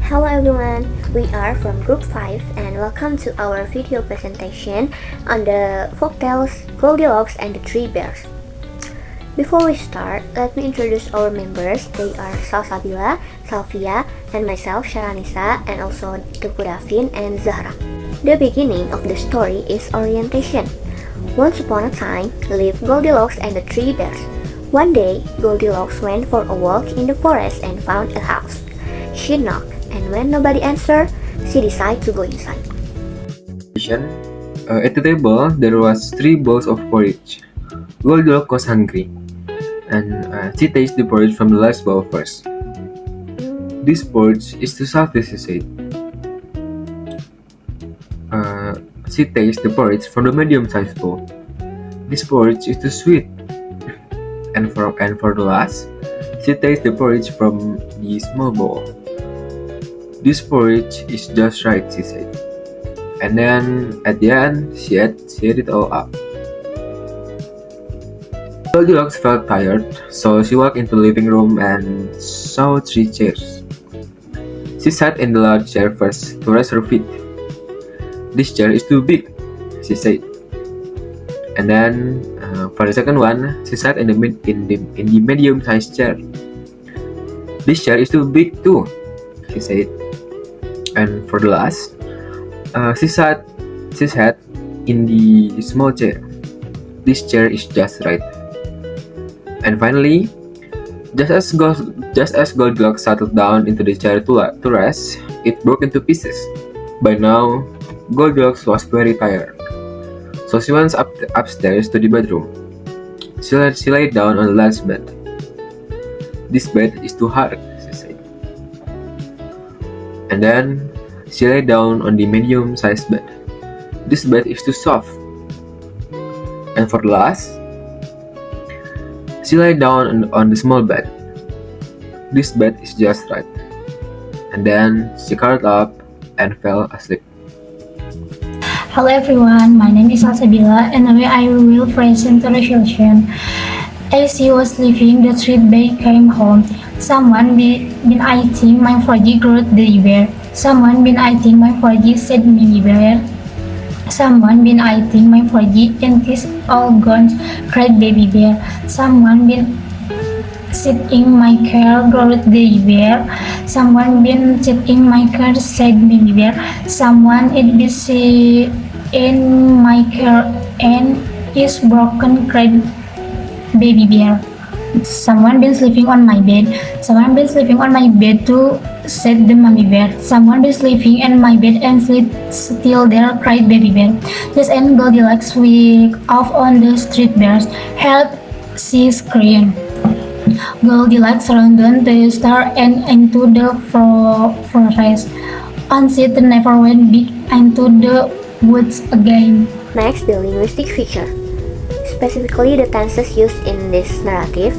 Hello everyone, we are from Group 5 and welcome to our video presentation on the folktales Goldilocks and the Three Bears. Before we start, let me introduce our members. They are Salsabila, Salvia, and myself, Sharanisa, and also Tuku Davin and Zahra. The beginning of the story is orientation. Once upon a time, lived Goldilocks and the Three Bears. One day, Goldilocks went for a walk in the forest and found a house. She knocked, and when nobody answered, she decided to go inside. At the table, there was 3 bowls of porridge. Goldilocks was hungry, and she tasted the porridge from the last bowl first. This porridge is too salty, she said. She tasted the porridge from the medium-sized bowl. This porridge is too sweet. And for the last, she tasted the porridge from the small bowl. This porridge is just right, she said. And then, at the end, she ate it all up. Goldilocks felt tired, so she walked into the living room and saw 3 chairs. She sat in the large chair first to rest her feet. This chair is too big, she said. And then, for the second one, she sat in the medium-sized chair. This chair is too big too, she said. And for the last, she sat in the small chair. This chair is just right. And finally, just as Goldilocks settled down into the chair to rest, it broke into pieces. By now, Goldilocks was very tired, so she went upstairs to the bedroom. She lay down on the last bed. This bed is too hard, she said. And then she lay down on the medium-sized bed. This bed is too soft. And for the last, she lay down on the small bed. This bed is just right. And then she curled up and fell asleep. Hello everyone, my name is Salsabila and now I will present the resolution. As she was leaving, the street bear came home. Someone been eating my 4G, growled the bear. Someone been eating my 4G, said Mini Bear. Someone been eating my 4G and it's all gone, cried Baby Bear. Someone been sitting my car, growled the bear. Someone been sitting my car, said Mini Bear. Someone is busy in my car and is broken, cried Baby Bear. Someone been sleeping on my bed. Someone been sleeping on my bed too, said the Mummy Bear. Someone been sleeping in my bed and sleep still there, cried Baby Bear. Just and Goldilocks went off on the street bears. Help, she screamed. Goldilocks ran down the stairs and into the forest. On she never went back into the woods again. Next, the linguistic feature. Specifically, the tenses used in this narrative.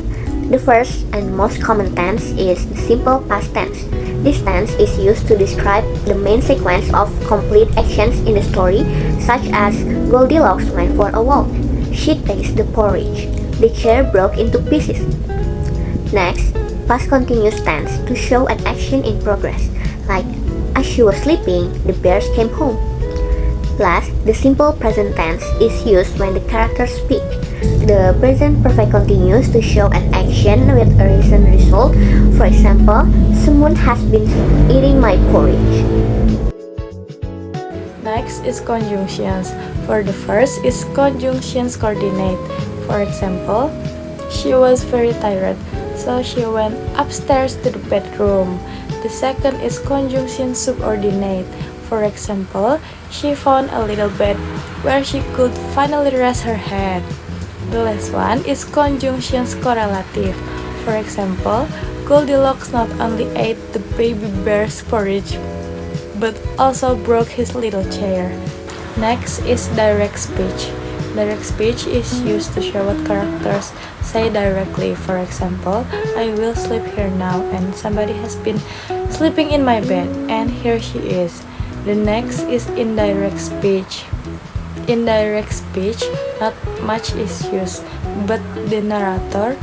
The first and most common tense is the simple past tense. This tense is used to describe the main sequence of complete actions in the story, such as Goldilocks went for a walk. She tasted the porridge. The chair broke into pieces. Next, past continuous tense to show an action in progress, like as she was sleeping, the bears came home. Last, the simple present tense is used when the characters speak. The present perfect continuous to show an action with a recent result. For example, someone has been eating my porridge. Next is conjunctions. For the first is conjunctions coordinate. For example, she was very tired, so she went upstairs to the bedroom. The second is conjunction subordinate. For example, she found a little bed where she could finally rest her head. The last one is conjunctions correlative. For example, Goldilocks not only ate the baby bear's porridge, but also broke his little chair. Next is direct speech. Direct speech is used to show what characters say directly. For example, I will sleep here now and somebody has been sleeping in my bed and here she is. The next is indirect speech. Indirect speech, not much is used, but the narrator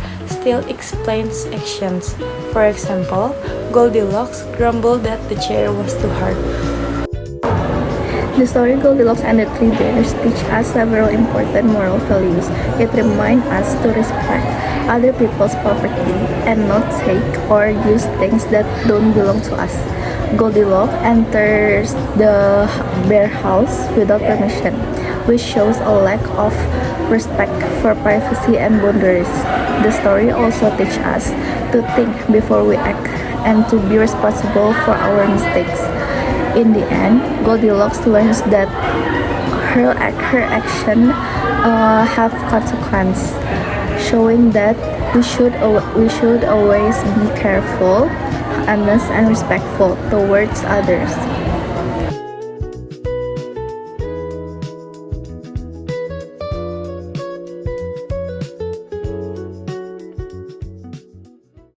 still explains actions. For example, Goldilocks grumbled that the chair was too hard. The story Goldilocks and the Three Bears teach us several important moral values. It reminds us to respect other people's property and not take or use things that don't belong to us. Goldilocks enters the bear house without permission, which shows a lack of respect for privacy and boundaries. The story also teaches us to think before we act and to be responsible for our mistakes. In the end, Goldilocks learns that her action have consequence, showing that we should always be careful, honest, and respectful towards others.